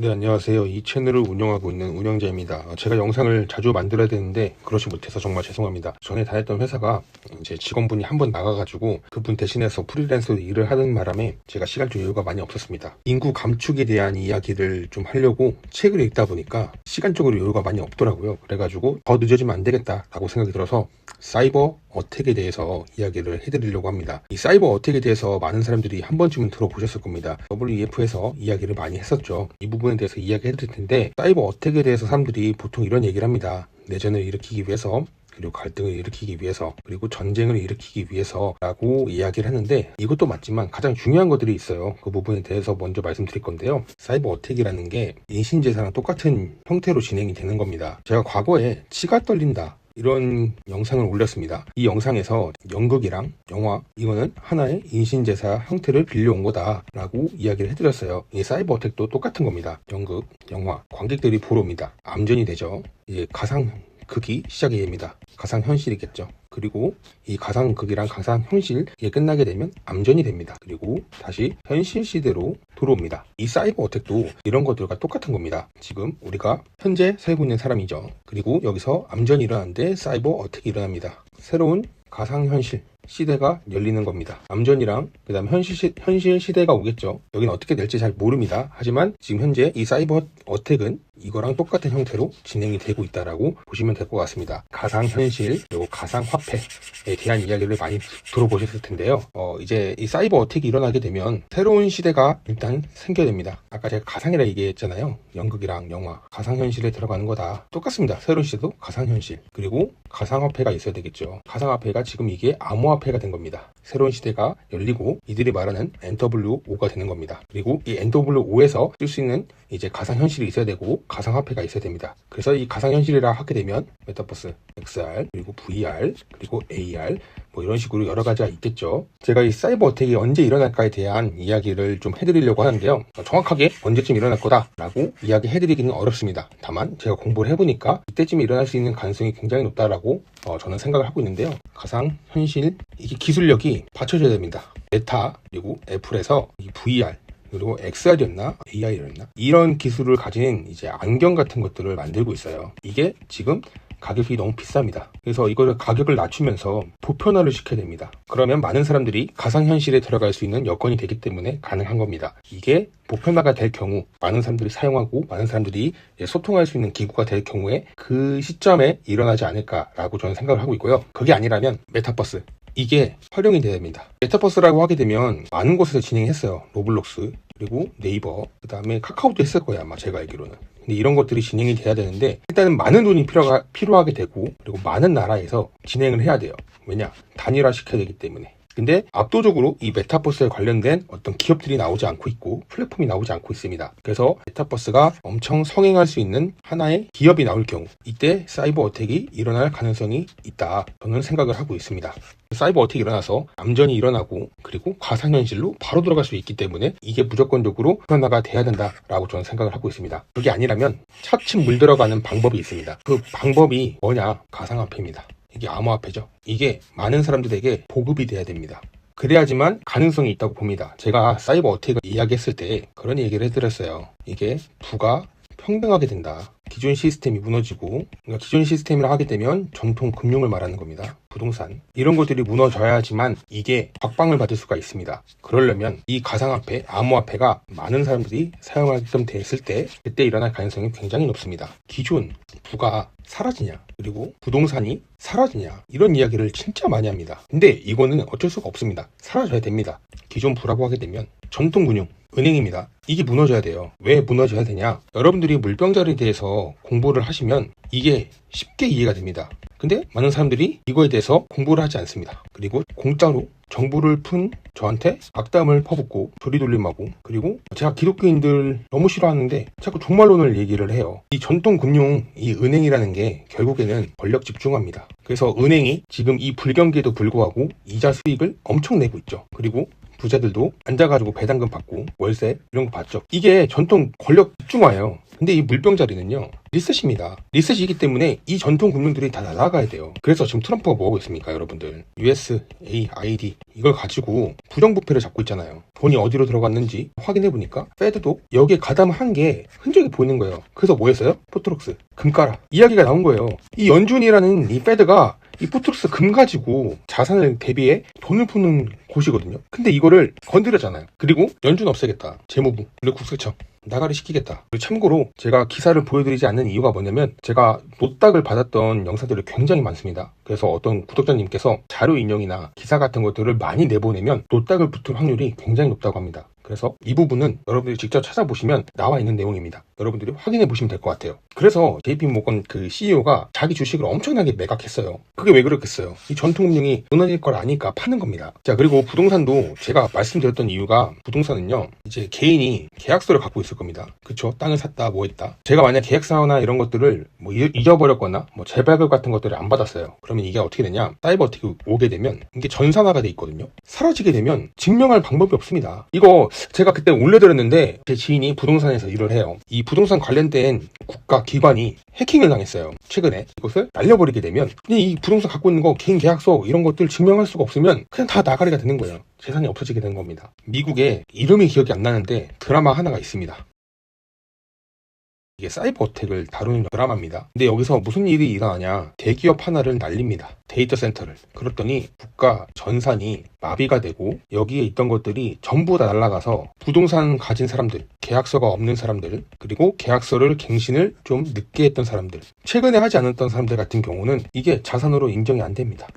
네, 안녕하세요. 이 채널을 운영하고 있는 운영자입니다. 제가 영상을 자주 만들어야 되는데 그러지 못해서 정말 죄송합니다. 전에 다녔던 회사가 이제 직원분이 한 번 나가가지고 그분 대신해서 프리랜서로 일을 하는 바람에 제가 시간적 여유가 많이 없었습니다. 인구 감축에 대한 이야기를 좀 하려고 책을 읽다 보니까 시간적으로 여유가 많이 없더라고요. 그래가지고 더 늦어지면 안 되겠다라고 생각이 들어서 사이버 어택에 대해서 이야기를 해드리려고 합니다. 이 사이버 어택에 대해서 많은 사람들이 한 번쯤은 들어보셨을 겁니다. WEF에서 이야기를 많이 했었죠. 이 부분에 대해서 이야기해드릴 텐데, 사이버 어택에 대해서 사람들이 보통 이런 얘기를 합니다. 내전을 일으키기 위해서, 그리고 갈등을 일으키기 위해서, 그리고 전쟁을 일으키기 위해서 라고 이야기를 하는데, 이것도 맞지만 가장 중요한 것들이 있어요. 그 부분에 대해서 먼저 말씀드릴 건데요. 사이버 어택이라는 게 인신제사랑 똑같은 형태로 진행이 되는 겁니다. 제가 과거에 치가 떨린다 이런 영상을 올렸습니다. 이 영상에서 연극이랑 영화, 이거는 하나의 인신제사 형태를 빌려온 거다 라고 이야기를 해드렸어요. 이 사이버 어택도 똑같은 겁니다. 연극, 영화, 관객들이 보러 옵니다. 암전이 되죠. 이제 가상극이 시작이 됩니다. 가상현실이겠죠. 그리고 이 가상극이랑 가상현실 이게 끝나게 되면 암전이 됩니다. 그리고 다시 현실 시대로 들어옵니다. 이 사이버 어택도 이런 것들과 똑같은 겁니다. 지금 우리가 현재 살고 있는 사람이죠. 그리고 여기서 암전이 일어나는데 사이버 어택이 일어납니다. 새로운 가상현실 시대가 열리는 겁니다. 암전이랑 그 다음 현실 시대가 오겠죠. 여기는 어떻게 될지 잘 모릅니다. 하지만 지금 현재 이 사이버 어택은 이거랑 똑같은 형태로 진행이 되고 있다라고 보시면 될 것 같습니다. 가상현실 그리고 가상화폐에 대한 이야기를 많이 들어보셨을 텐데요. 이제 이 사이버 어택이 일어나게 되면 새로운 시대가 일단 생겨냅니다. 아까 제가 가상이라 얘기했잖아요. 연극이랑 영화, 가상현실에 들어가는 거다. 똑같습니다. 새로운 시대도 가상현실 그리고 가상화폐가 있어야 되겠죠. 가상화폐가 지금 이게 암호화폐가 된 겁니다. 새로운 시대가 열리고 이들이 말하는 NWO가 되는 겁니다. 그리고 이 NWO에서 쓸 수 있는 이제 가상현실이 있어야 되고 가상화폐가 있어야 됩니다. 그래서 이 가상현실이라 하게 되면 메타버스, XR, 그리고 VR, 그리고 AR 뭐 이런 식으로 여러 가지가 있겠죠. 제가 이 사이버 어택이 언제 일어날까에 대한 이야기를 좀 해드리려고 하는데요. 정확하게 언제쯤 일어날 거다라고 이야기해드리기는 어렵습니다. 다만 제가 공부를 해보니까 이때쯤 일어날 수 있는 가능성이 굉장히 높다라고 저는 생각을 하고 있는데요. 가상현실 이게 기술력이 받쳐져야 됩니다. 메타 그리고 애플에서 이 VR 그리고 XR이었나 AI였나 이런 기술을 가진 이제 안경 같은 것들을 만들고 있어요. 이게 지금 가격이 너무 비쌉니다. 그래서 이거를 가격을 낮추면서 보편화를 시켜야 됩니다. 그러면 많은 사람들이 가상현실에 들어갈 수 있는 여건이 되기 때문에 가능한 겁니다. 이게 보편화가 될 경우 많은 사람들이 사용하고 많은 사람들이 소통할 수 있는 기구가 될 경우에 그 시점에 일어나지 않을까라고 저는 생각을 하고 있고요. 그게 아니라면 메타버스 이게 활용이 돼야 됩니다. 메타버스라고 하게 되면 많은 곳에서 진행했어요. 로블록스 그리고 네이버 그 다음에 카카오도 했을 거예요 아마 제가 알기로는. 근데 이런 것들이 진행이 돼야 되는데 일단은 많은 돈이 필요하게 되고 그리고 많은 나라에서 진행을 해야 돼요. 왜냐? 단일화 시켜야 되기 때문에. 근데 압도적으로 이 메타버스에 관련된 어떤 기업들이 나오지 않고 있고 플랫폼이 나오지 않고 있습니다. 그래서 메타버스가 엄청 성행할 수 있는 하나의 기업이 나올 경우 이때 사이버 어택이 일어날 가능성이 있다. 저는 생각을 하고 있습니다. 사이버 어택이 일어나서 암전이 일어나고 그리고 가상현실로 바로 들어갈 수 있기 때문에 이게 무조건적으로 보편화가 돼야 된다라고 저는 생각을 하고 있습니다. 그게 아니라면 차츰 물들어가는 방법이 있습니다. 그 방법이 뭐냐? 가상화폐입니다. 이게 암호화폐죠. 이게 많은 사람들에게 보급이 돼야 됩니다. 그래야지만 가능성이 있다고 봅니다. 제가 사이버 어택을 이야기했을 때 그런 얘기를 해드렸어요. 이게 부가 평등하게 된다. 기존 시스템이 무너지고 그러니까 기존 시스템이라 하게 되면 전통 금융을 말하는 겁니다. 부동산 이런 것들이 무너져야지만 이게 각광을 받을 수가 있습니다. 그러려면 이 가상화폐, 암호화폐가 많은 사람들이 사용하게끔 됐을 때 그때 일어날 가능성이 굉장히 높습니다. 기존 부가 사라지냐 그리고 부동산이 사라지냐 이런 이야기를 진짜 많이 합니다. 근데 이거는 어쩔 수가 없습니다. 사라져야 됩니다. 기존 부라고 하게 되면 전통금융 은행입니다. 이게 무너져야 돼요. 왜 무너져야 되냐? 여러분들이 물병자리에 대해서 공부를 하시면 이게 쉽게 이해가 됩니다. 근데 많은 사람들이 이거에 대해서 공부를 하지 않습니다. 그리고 공짜로 정보를 푼 저한테 악담을 퍼붓고 조리돌림하고 그리고 제가 기독교인들 너무 싫어하는데 자꾸 종말론을 얘기를 해요. 이 전통금융 이 은행이라는 게 결국에는 권력 집중합니다. 그래서 은행이 지금 이 불경기에도 불구하고 이자 수익을 엄청 내고 있죠. 그리고 부자들도 앉아가지고 배당금 받고 월세 이런 거 받죠. 이게 전통 권력 집중화예요. 근데 이 물병자리는요, 리셋입니다. 리셋이기 때문에 이 전통 금융들이 다 날아가야 돼요. 그래서 지금 트럼프가 뭐 하고 있습니까, 여러분들? USAID 이걸 가지고 부정부패를 잡고 있잖아요. 돈이 어디로 들어갔는지 확인해보니까 페드도 여기에 가담한 게 흔적이 보이는 거예요. 그래서 뭐 했어요? 포트록스 금 깔아 이야기가 나온 거예요. 이 연준이라는 이 페드가 이 포트록스 금 가지고 자산을 대비해 돈을 푸는 곳이거든요. 근데 이거를 건드렸잖아요. 그리고 연준 없애겠다. 재무부 그리고 국세청 나가리 시키겠다. 그리고 참고로 제가 기사를 보여드리지 않는 이유가 뭐냐면 제가 노딱을 받았던 영상들이 굉장히 많습니다. 그래서 어떤 구독자님께서 자료 인용이나 기사 같은 것들을 많이 내보내면 노딱을 붙을 확률이 굉장히 높다고 합니다. 그래서 이 부분은 여러분들이 직접 찾아보시면 나와 있는 내용입니다. 여러분들이 확인해 보시면 될 것 같아요. 그래서 JP모건 그 CEO가 자기 주식을 엄청나게 매각했어요. 그게 왜 그렇겠어요? 이 전통금융이 무너질 걸 아니까 파는 겁니다. 자, 그리고 부동산도 제가 말씀드렸던 이유가 부동산은요, 이제 개인이 계약서를 갖고 있을 겁니다. 그쵸? 땅을 샀다, 뭐 했다. 제가 만약 계약서나 이런 것들을 뭐 잊어버렸거나 뭐 재발급 같은 것들을 안 받았어요. 그러면 이게 어떻게 되냐? 사이버 어택이 오게 되면 이게 전산화가 돼 있거든요. 사라지게 되면 증명할 방법이 없습니다. 이거 제가 그때 올려드렸는데 제 지인이 부동산에서 일을 해요. 이 부동산 관련된 국가 기관이 해킹을 당했어요. 최근에 이것을 날려버리게 되면 이 부동산 갖고 있는 거 개인 계약서 이런 것들 증명할 수가 없으면 그냥 다 나가리가 되는 거예요. 재산이 없어지게 되는 겁니다. 미국에 이름이 기억이 안 나는데 드라마 하나가 있습니다. 이게 사이버 어택을 다루는 드라마입니다. 근데 여기서 무슨 일이 일어나냐, 대기업 하나를 날립니다. 데이터 센터를. 그랬더니 국가 전산이 마비가 되고 여기에 있던 것들이 전부 다 날아가서 부동산 가진 사람들, 계약서가 없는 사람들, 그리고 계약서를 갱신을 좀 늦게 했던 사람들, 최근에 하지 않았던 사람들 같은 경우는 이게 자산으로 인정이 안 됩니다.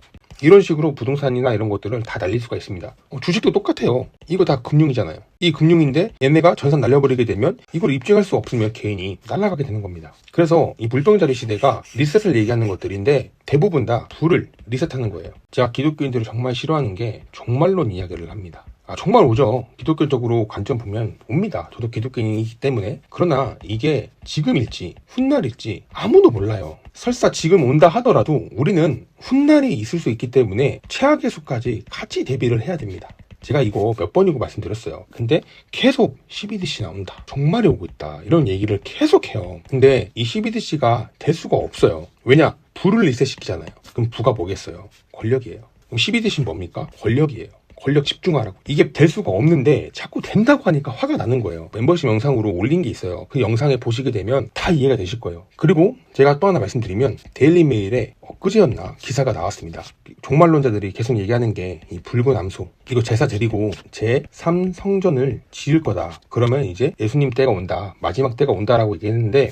이런 식으로 부동산이나 이런 것들을 다 날릴 수가 있습니다. 주식도 똑같아요. 이거 다 금융이잖아요. 이 금융인데 얘네가 전산 날려버리게 되면 이걸 입증할 수 없으면 개인이 날아가게 되는 겁니다. 그래서 이 물병자리 시대가 리셋을 얘기하는 것들인데 대부분 다 불을 리셋하는 거예요. 제가 기독교인들을 정말 싫어하는 게 종말론 이야기를 합니다. 정말 오죠. 기독교적으로 관점 보면 옵니다. 저도 기독교인이기 때문에. 그러나 이게 지금일지 훗날일지 아무도 몰라요. 설사 지금 온다 하더라도 우리는 훗날이 있을 수 있기 때문에 최악의 수까지 같이 대비를 해야 됩니다. 제가 이거 몇 번이고 말씀드렸어요. 근데 계속 CBDC 나온다, 종말이 오고 있다, 이런 얘기를 계속 해요. 근데 이 CBDC가 될 수가 없어요. 왜냐? 부를 리셋시키잖아요. 그럼 부가 뭐겠어요? 권력이에요. 그럼 CBDC는 뭡니까? 권력이에요. 권력 집중하라고. 이게 될 수가 없는데 자꾸 된다고 하니까 화가 나는 거예요. 멤버십 영상으로 올린 게 있어요. 그 영상에 보시게 되면 다 이해가 되실 거예요. 그리고 제가 또 하나 말씀드리면 데일리메일에 엊그제였나 기사가 나왔습니다. 종말론자들이 계속 얘기하는 게 이 붉은 암소, 이거 제사 드리고 제3 성전을 지을 거다. 그러면 이제 예수님 때가 온다, 마지막 때가 온다라고 얘기했는데,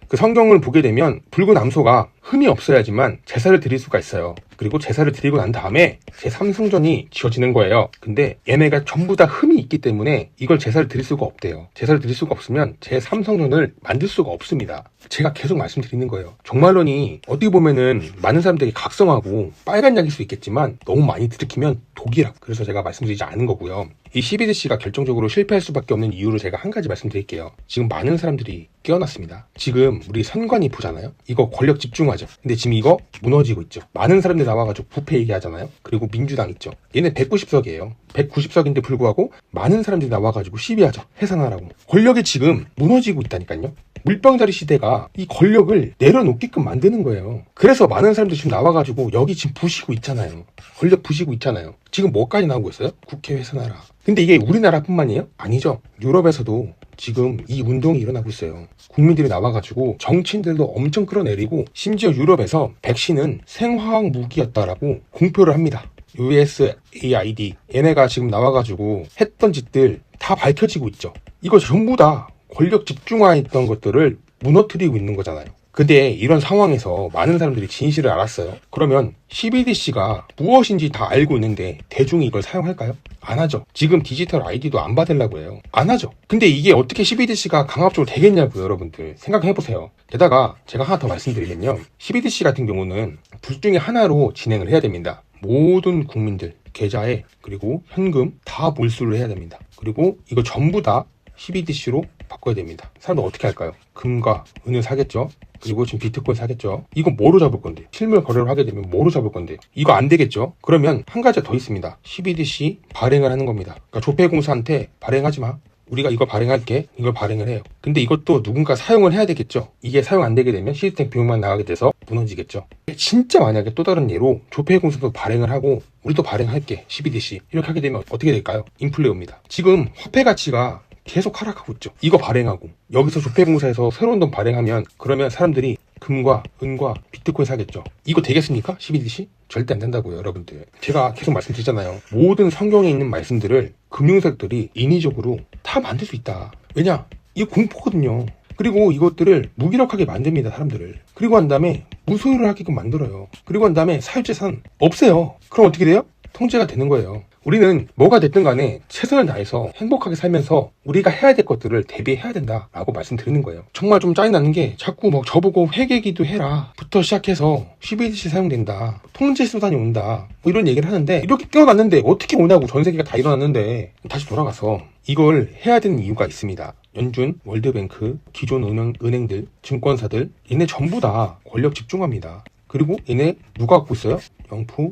그 성경을 보게 되면 붉은 암소가 흠이 없어야지만 제사를 드릴 수가 있어요. 그리고 제사를 드리고 난 다음에 제3성전이 지어지는 거예요. 근데 얘네가 전부 다 흠이 있기 때문에 이걸 제사를 드릴 수가 없대요. 제사를 드릴 수가 없으면 제3성전을 만들 수가 없습니다. 제가 계속 말씀드리는 거예요. 종말론이 어떻게 보면은 많은 사람들이 각성하고 빨간 약일 수 있겠지만 너무 많이 들이키면 독이라. 그래서 제가 말씀드리지 않은 거고요. 이 CBDC가 결정적으로 실패할 수밖에 없는 이유를 제가 한 가지 말씀드릴게요. 지금 많은 사람들이 깨어났습니다. 지금 우리 선관위 보잖아요. 이거 권력 집중하죠. 근데 지금 이거 무너지고 있죠. 많은 사람들이 나와가지고 부패 얘기하잖아요. 그리고 민주당 있죠. 얘네 190석이에요. 190석인데 불구하고 많은 사람들이 나와가지고 시위하죠. 해산하라고. 권력이 지금 무너지고 있다니까요. 물병자리 시대가 이 권력을 내려놓게끔 만드는 거예요. 그래서 많은 사람들이 지금 나와가지고 여기 지금 부시고 있잖아요. 권력 부시고 있잖아요. 지금 뭐까지 나오고 있어요? 국회 해산하라. 근데 이게 우리나라뿐만이에요? 아니죠. 유럽에서도 지금 이 운동이 일어나고 있어요. 국민들이 나와가지고 정치인들도 엄청 끌어내리고, 심지어 유럽에서 백신은 생화학 무기였다라고 공표를 합니다. USAID 얘네가 지금 나와가지고 했던 짓들 다 밝혀지고 있죠. 이거 전부 다 권력 집중화했던 것들을 무너뜨리고 있는 거잖아요. 근데 이런 상황에서 많은 사람들이 진실을 알았어요. 그러면 CBDC가 무엇인지 다 알고 있는데 대중이 이걸 사용할까요? 안 하죠. 지금 디지털 아이디도 안 받으려고 해요. 안 하죠. 근데 이게 어떻게 CBDC가 강압적으로 되겠냐고요, 여러분들. 생각해보세요. 게다가 제가 하나 더 말씀드리면요. CBDC 같은 경우는 둘 중에 하나로 진행을 해야 됩니다. 모든 국민들 계좌에 그리고 현금 다 몰수를 해야 됩니다. 그리고 이거 전부 다 CBDC로 바꿔야 됩니다. 사람들 어떻게 할까요? 금과 은을 사겠죠. 그리고 지금 비트코인 사겠죠. 이거 뭐로 잡을 건데? 실물 거래를 하게 되면 뭐로 잡을 건데? 이거 안 되겠죠. 그러면 한 가지 더 있습니다. CBDC 발행을 하는 겁니다. 그러니까 조폐공사한테 발행하지 마. 우리가 이걸 발행할게. 이걸 발행을 해요. 근데 이것도 누군가 사용을 해야 되겠죠. 이게 사용 안 되게 되면 시스템 비용만 나가게 돼서 무너지겠죠. 진짜 만약에 또 다른 예로 조폐공사도 발행을 하고 우리도 발행할게. CBDC. 이렇게 하게 되면 어떻게 될까요? 인플레 옵니다. 지금 화폐 가치가 계속 하락하고 있죠. 이거 발행하고 여기서 조폐공사에서 새로운 돈 발행하면 그러면 사람들이 금과 은과 비트코인 사겠죠. 이거 되겠습니까? CBDC? 절대 안 된다고요, 여러분들. 제가 계속 말씀드리잖아요. 모든 성경에 있는 말씀들을 금융세력들이 인위적으로 다 만들 수 있다. 왜냐? 이거 공포거든요. 그리고 이것들을 무기력하게 만듭니다, 사람들을. 그리고 한 다음에 무소유를 하게끔 만들어요. 그리고 한 다음에 사유재산 없애요. 그럼 어떻게 돼요? 통제가 되는 거예요. 우리는 뭐가 됐든 간에 최선을 다해서 행복하게 살면서 우리가 해야 될 것들을 대비해야 된다라고 말씀드리는 거예요. 정말 좀 짜증나는 게 자꾸 막 저보고 회계기도 해라 부터 시작해서 CBDC 사용된다, 통제 수단이 온다, 뭐 이런 얘기를 하는데 이렇게 깨어났는데 어떻게 오냐고. 전 세계가 다 일어났는데. 다시 돌아가서 이걸 해야 되는 이유가 있습니다. 연준, 월드뱅크, 기존 은행들, 증권사들, 얘네 전부 다 권력 집중합니다. 그리고 얘네 누가 갖고 있어요? 영프,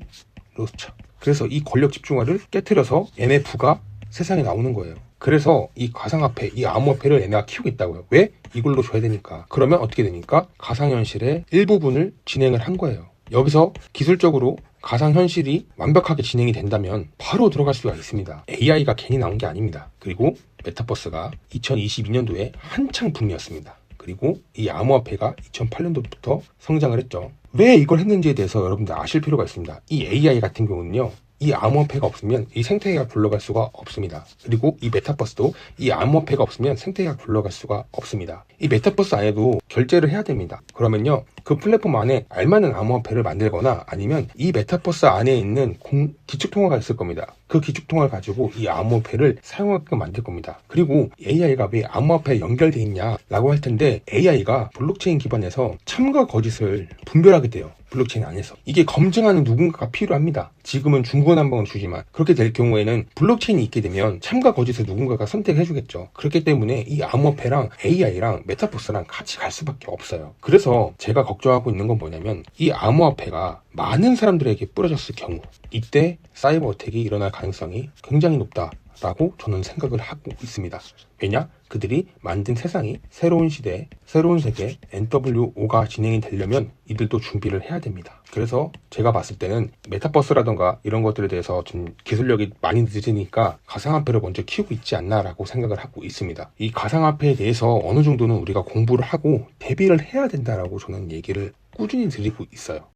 로스차. 그래서 이 권력 집중화를 깨트려서 MF가 세상에 나오는 거예요. 그래서 이 가상화폐, 이 암호화폐를 얘네가 키우고 있다고요. 왜? 이걸로 줘야 되니까. 그러면 어떻게 되니까 가상현실의 일부분을 진행을 한 거예요. 여기서 기술적으로 가상현실이 완벽하게 진행이 된다면 바로 들어갈 수가 있습니다. AI가 괜히 나온 게 아닙니다. 그리고 메타버스가 2022년도에 한창 붐이었습니다. 그리고 이 암호화폐가 2008년도부터 성장을 했죠. 왜 이걸 했는지에 대해서 여러분들 아실 필요가 있습니다. 이 AI 같은 경우는요, 이 암호화폐가 없으면 이 생태계가 굴러갈 수가 없습니다. 그리고 이 메타버스도 이 암호화폐가 없으면 생태계가 굴러갈 수가 없습니다. 이 메타버스 안에도 결제를 해야 됩니다. 그러면요, 그 플랫폼 안에 알맞은 암호화폐를 만들거나 아니면 이 메타버스 안에 있는 기축통화가 있을 겁니다. 그 기축통화를 가지고 이 암호화폐를 사용하게끔 만들 겁니다. 그리고 AI가 왜 암호화폐에 연결돼 있냐라고 할 텐데, AI가 블록체인 기반에서 참과 거짓을 분별하게 돼요. 블록체인 안에서. 이게 검증하는 누군가가 필요합니다. 지금은 중구난방을 주지만 그렇게 될 경우에는 블록체인이 있게 되면 참과 거짓을 누군가가 선택해 주겠죠. 그렇기 때문에 이 암호화폐랑 AI랑 메타버스랑 같이 갈 수밖에 없어요. 그래서 제가 걱정하고 있는 건 뭐냐면, 이 암호화폐가 많은 사람들에게 뿌려졌을 경우 이때 사이버 어택이 일어날 가능성이 굉장히 높다라고 저는 생각을 하고 있습니다. 왜냐? 그들이 만든 세상이 새로운 시대, 새로운 세계, NWO가 진행이 되려면 이들도 준비를 해야 됩니다. 그래서 제가 봤을 때는 메타버스라던가 이런 것들에 대해서 좀 기술력이 많이 늦으니까 가상화폐를 먼저 키우고 있지 않나라고 생각을 하고 있습니다. 이 가상화폐에 대해서 어느 정도는 우리가 공부를 하고 대비를 해야 된다라고 저는 얘기를 꾸준히 드리고 있어요.